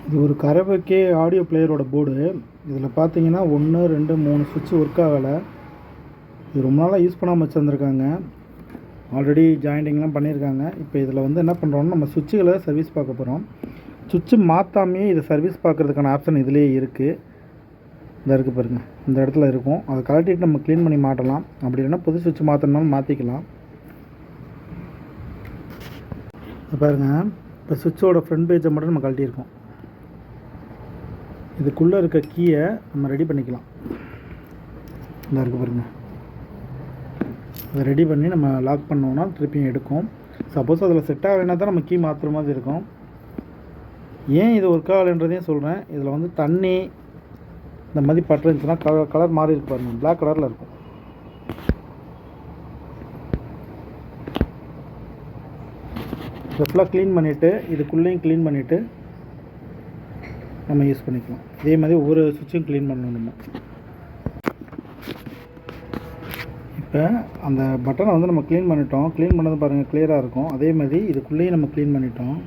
இது ஒரு கரவைக்கே audio பிளேயரோட board. இதில் பார்த்தீங்கன்னா 1 2 3 சுவிட்ச் ஒர்க் ஆகலை. இது ரொம்ப நாளாக யூஸ் பண்ணாமல் வச்சுருந்துருக்காங்க. ஆல்ரெடி ஜாயிண்டிங்லாம் பண்ணியிருக்காங்க. இப்போ இதில் வந்து என்ன பண்ணுறோம்னா நம்ம சுவிட்சுகளை சர்வீஸ் பார்க்க போகிறோம். சுவிட்சு மாற்றாமையே இதை சர்வீஸ் பார்க்குறதுக்கான ஆப்ஷன் இதிலே இருக்குது. இந்த இருக்குது பாருங்கள், இந்த இடத்துல இருக்கும். அதை கழட்டிட்டு நம்ம க்ளீன் பண்ணி மாட்டலாம். அப்படி இல்லைன்னா புது சுவிட்ச் மாற்றணும்னாலும் மாற்றிக்கலாம். பாருங்கள், இப்போ சுவிட்சோட ஃப்ரண்ட் பேஜை மட்டும் நம்ம கழட்டியிருக்கோம். இதுக்குள்ளே இருக்க கீயை நம்ம ரெடி பண்ணிக்கலாம். இந்த இருக்குது பாருங்கள், அதை ரெடி பண்ணி நம்ம லாக் பண்ணோன்னா திருப்பியும் எடுக்கும். சப்போஸ் அதில் செட் ஆகலைன்னா தான் நம்ம கீ மாற்றுற மாதிரி இருக்கும். ஏன் இது ஒர்க் ஆகலைன்றதையும் சொல்கிறேன். இதில் வந்து தண்ணி இந்த மாதிரி பட்டுருந்துச்சுன்னா கலர் மாறி இருக்கு பாருங்கள், பிளாக் கலரில் இருக்கும். இதை ஃபுல்லாக க்ளீன் பண்ணிவிட்டு இதுக்குள்ளேயும் க்ளீன் பண்ணிவிட்டு நம்ம யூஸ் பண்ணிக்கலாம். இதே மாதிரி ஒவ்வொரு சுவிட்சும் க்ளீன் பண்ணணும் நம்ம. இப்போ அந்த பட்டனை வந்து நம்ம க்ளீன் பண்ணிட்டோம். க்ளீன் பண்ணது பாருங்கள் கிளியராக இருக்கும். அதே மாதிரி இதுக்குள்ளேயும் நம்ம க்ளீன் பண்ணிட்டோம்.